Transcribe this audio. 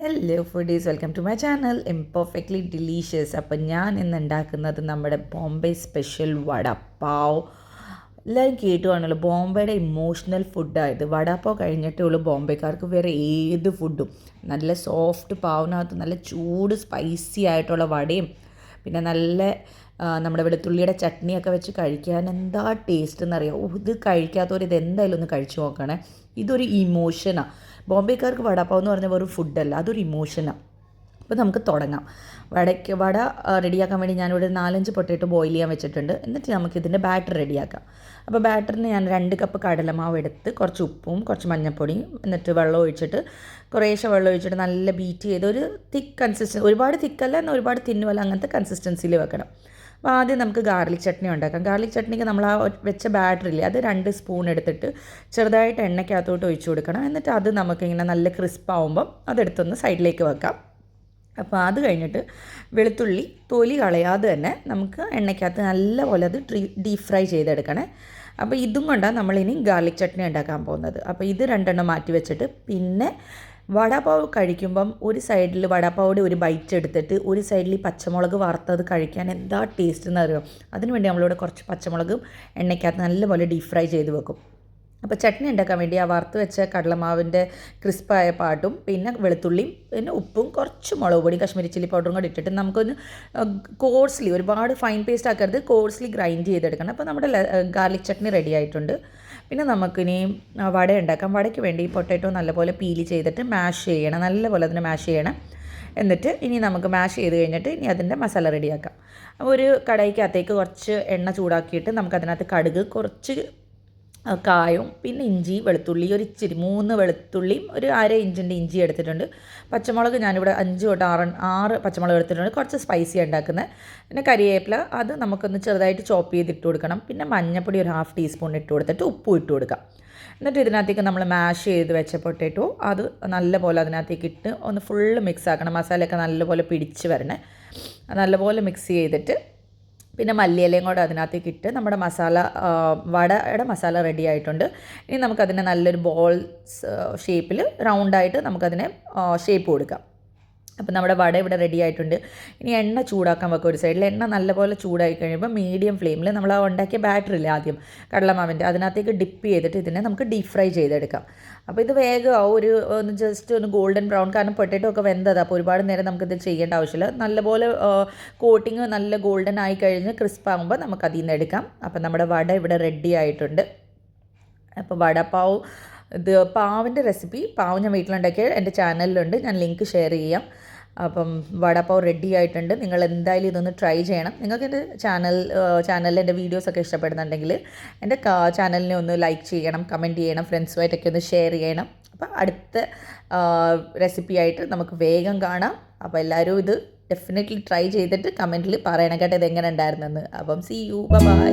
Hello foodies, welcome to my channel imperfectly delicious. അപ്പം ഞാൻ ഇന്ന് ഉണ്ടാക്കുന്നത് നമ്മുടെ ബോംബെ സ്പെഷ്യൽ വടപ്പാവ്. എല്ലാവരും കേട്ടുവാണല്ലോ, ബോംബെയുടെ ഇമോഷണൽ ഫുഡായത്. വടപ്പാവ് കഴിഞ്ഞിട്ടേ ഉള്ളൂ ബോംബെക്കാർക്ക് വേറെ ഏത് ഫുഡും. നല്ല സോഫ്റ്റ് പാവിനകത്ത് നല്ല ചൂട് സ്പൈസി ആയിട്ടുള്ള വടയും പിന്നെ നല്ല നമ്മുടെ വെളുത്തുള്ളിയുടെ ചട്നിയൊക്കെ വെച്ച് കഴിക്കാൻ എന്താ ടേസ്റ്റ് എന്നറിയാം. ഇത് കഴിക്കാത്തവർ ഇത് എന്തായാലും ഒന്ന് കഴിച്ചു നോക്കണേ. ഇതൊരു ഇമോഷനാണ്. ബോംബെക്കാർക്ക് വടപ്പാവ് എന്ന് പറഞ്ഞാൽ വെറും ഫുഡല്ല, അതൊരു ഇമോഷനാണ്. അപ്പോൾ നമുക്ക് തുടങ്ങാം. വട റെഡിയാക്കാൻ വേണ്ടി ഞാനിവിടെ 4-5 പൊട്ടേറ്റോ ബോയിൽ ചെയ്യാൻ വെച്ചിട്ടുണ്ട്. എന്നിട്ട് നമുക്കിതിൻ്റെ ബാറ്റർ റെഡിയാക്കാം. അപ്പോൾ ബാറ്ററിന് ഞാൻ 2 കപ്പ് കടലമാവ് എടുത്ത് കുറച്ച് ഉപ്പും കുറച്ച് മഞ്ഞൾപ്പൊടിയും എന്നിട്ട് വെള്ളം ഒഴിച്ചിട്ട് കുറേശ്ശെ വെള്ളം ഒഴിച്ചിട്ട് നല്ല ബീറ്റ് ചെയ്ത് ഒരു തിക്ക് കൺസിസ്റ്റൻസി, ഒരുപാട് തിക്കല്ല എന്നാൽ ഒരുപാട് തിന്നുമല്ല, അങ്ങനത്തെ കൺസിസ്റ്റൻസിയിൽ വെക്കണം. അപ്പോൾ ആദ്യം നമുക്ക് ഗാർലിക് ചട്നി ഉണ്ടാക്കാം. ഗാർലിക് ചട്നിക്ക് നമ്മൾ ആ വെച്ച ബാറ്ററില്ലേ, അത് 2 സ്പൂൺ എടുത്തിട്ട് ചെറുതായിട്ട് എണ്ണയ്ക്കകത്തോട്ട് ഒഴിച്ചു കൊടുക്കണം. എന്നിട്ട് അത് നമുക്കിങ്ങനെ നല്ല ക്രിസ്പാവുമ്പം അതെടുത്തൊന്ന് സൈഡിലേക്ക് വെക്കാം. അപ്പോൾ അത് കഴിഞ്ഞിട്ട് വെളുത്തുള്ളി തൊലി കളയാതെ തന്നെ നമുക്ക് എണ്ണയ്ക്കകത്ത് നല്ലപോലെ അത് ഡീപ് ഫ്രൈ ചെയ്തെടുക്കണേ. അപ്പോൾ ഇതും കൊണ്ടാണ് നമ്മളിനി ഗാർലിക് ചട്നി ഉണ്ടാക്കാൻ പോകുന്നത്. അപ്പോൾ ഇത് 2 മാറ്റി വെച്ചിട്ട് പിന്നെ വടപ്പാവ് കഴിക്കുമ്പം ഒരു സൈഡിൽ വടപ്പാവിടെ ഒരു ബൈറ്റ് എടുത്തിട്ട് ഒരു സൈഡിൽ ഈ പച്ചമുളക് വറുത്തത് കഴിക്കാൻ എന്താ ടേസ്റ്റ് എന്നറിയാം. അതിനുവേണ്ടി നമ്മളിവിടെ കുറച്ച് പച്ചമുളകും എണ്ണയ്ക്കകത്ത് നല്ലപോലെ ഡീപ് ഫ്രൈ ചെയ്ത് വെക്കും. അപ്പോൾ ചട്നി ഉണ്ടാക്കാൻ വേണ്ടി ആ വറുത്ത് വെച്ച കടലമാവിൻ്റെ ക്രിസ്പായ പാട്ടും പിന്നെ വെളുത്തുള്ളിയും പിന്നെ ഉപ്പും കുറച്ച് മുളക് പൊടി കശ്മീരി ചില്ലി പൗഡറും കൂടി ഇട്ടിട്ട് നമുക്കൊന്ന് കോഴ്സ്ലി, ഒരുപാട് ഫൈൻ പേസ്റ്റ് ആക്കരുത്, കോഴ്സ്ലി ഗ്രൈൻഡ് ചെയ്തെടുക്കണം. അപ്പോൾ നമ്മുടെ ഗാർലിക് ചട്നി റെഡി ആയിട്ടുണ്ട്. പിന്നെ നമുക്കിനി വട ഉണ്ടാക്കാം. വടയ്ക്ക് വേണ്ടി പൊട്ടാറ്റോ നല്ലപോലെ പീൽ ചെയ്തിട്ട് മാഷ് ചെയ്യണം, നല്ലപോലെ അതിനെ മാഷ് ചെയ്യണം. എന്നിട്ട് ഇനി നമുക്ക് മാഷ് ചെയ്ത് കഴിഞ്ഞിട്ട് ഇനി അതിൻ്റെ മസാല റെഡിയാക്കാം. അപ്പോൾ ഒരു കടായിക്കകത്തേക്ക് കുറച്ച് എണ്ണ ചൂടാക്കിയിട്ട് നമുക്കതിനകത്ത് കടുക്, കുറച്ച് കായവും പിന്നെ ഇഞ്ചി വെളുത്തുള്ളി ഒരു ഇച്ചിരി 3 വെളുത്തുള്ളിയും ഒരു 1/2 ഇഞ്ചിൻ്റെ ഇഞ്ചി എടുത്തിട്ടുണ്ട്. പച്ചമുളക് ഞാനിവിടെ 5 തൊട്ട് 6 പച്ചമുളക് എടുത്തിട്ടുണ്ട്, കുറച്ച് സ്പൈസി ഉണ്ടാക്കുന്നത്. പിന്നെ കരിവേപ്പില അത് നമുക്കൊന്ന് ചെറുതായിട്ട് ചോപ്പ് ചെയ്തിട്ട് കൊടുക്കണം. പിന്നെ മഞ്ഞൾപ്പൊടി ഒരു 1/2 ടീസ്പൂൺ ഇട്ട് കൊടുത്തിട്ട് ഉപ്പും ഇട്ട് കൊടുക്കാം. എന്നിട്ട് ഇതിനകത്തേക്ക് നമ്മൾ മാഷ് ചെയ്ത് വെച്ച പൊട്ടാറ്റോ അത് നല്ലപോലെ അതിനകത്തേക്ക് ഇട്ട് ഒന്ന് ഫുള്ള് മിക്സ് ആക്കണം. മസാലയൊക്കെ നല്ലപോലെ പിടിച്ച് വരണേ. നല്ലപോലെ മിക്സ് ചെയ്തിട്ട് പിന്നെ മല്ലിയിലയും കൂടെ അതിനകത്തേക്ക് ഇട്ട് നമ്മുടെ മസാല, വടയുടെ മസാല റെഡി ആയിട്ടുണ്ട്. ഇനി നമുക്കതിനെ നല്ലൊരു ബോൾസ് ഷേപ്പിൽ റൗണ്ടായിട്ട് നമുക്കതിനെ ഷേപ്പ് കൊടുക്കാം. അപ്പോൾ നമ്മുടെ വട ഇവിടെ റെഡി ആയിട്ടുണ്ട്. ഇനി എണ്ണ ചൂടാക്കാൻ വെക്കുക ഒരു സൈഡിൽ. എണ്ണ നല്ലപോലെ ചൂടായി കഴിയുമ്പോൾ മീഡിയം ഫ്ലെയിമിൽ നമ്മൾ ആ ഉണ്ടാക്കിയ ബാറ്ററില്ലേ ആദ്യം കടലമാവിൻ്റെ, അതിനകത്തേക്ക് ഡിപ്പ് ചെയ്തിട്ട് ഇതിനെ നമുക്ക് ഡീപ് ഫ്രൈ ചെയ്തെടുക്കാം. അപ്പോൾ ഇത് വേഗം ഒന്ന് ജസ്റ്റ് ഒന്ന് ഗോൾഡൻ ബ്രൗൺ, കാരണം പൊട്ടാറ്റോ ഒക്കെ വെന്തത്, അപ്പോൾ ഒരുപാട് നേരം നമുക്കിത് ചെയ്യേണ്ട ആവശ്യമില്ല. നല്ലപോലെ കോട്ടിങ് നല്ല ഗോൾഡൻ ആയി കഴിഞ്ഞ് ക്രിസ്പ് ആകുമ്പോൾ നമുക്ക് അതിൽ നിന്ന് എടുക്കാം. അപ്പോൾ നമ്മുടെ വട ഇവിടെ റെഡി ആയിട്ടുണ്ട്. അപ്പോൾ വടപ്പാവ്, ഇത് പാവിൻ്റെ റെസിപ്പി, പാവ് ഞാൻ വീട്ടിലുണ്ടാക്കിയ എൻ്റെ ചാനലിലുണ്ട്, ഞാൻ ലിങ്ക് ഷെയർ ചെയ്യാം. അപ്പം വടപ്പാവ് റെഡി ആയിട്ടുണ്ട്. നിങ്ങൾ എന്തായാലും ഇതൊന്ന് ട്രൈ ചെയ്യണം. നിങ്ങൾക്ക് എൻ്റെ ചാനലിൽ എൻ്റെ വീഡിയോസൊക്കെ ഇഷ്ടപ്പെടുന്നുണ്ടെങ്കിൽ എൻ്റെ ചാനലിനെ ഒന്ന് ലൈക്ക് ചെയ്യണം, കമൻറ്റ് ചെയ്യണം, ഫ്രണ്ട്സുമായിട്ടൊക്കെ ഒന്ന് ഷെയർ ചെയ്യണം. അപ്പോൾ അടുത്ത റെസിപ്പി ആയിട്ട് നമുക്ക് വേഗം കാണാം. അപ്പോൾ എല്ലാവരും ഇത് ഡെഫിനറ്റ്ലി ട്രൈ ചെയ്തിട്ട് കമൻറ്റിൽ പറയണം കേട്ടോ ഇതെങ്ങനെ ഉണ്ടായിരുന്നെന്ന്. അപ്പം സീ യു, ബൈ.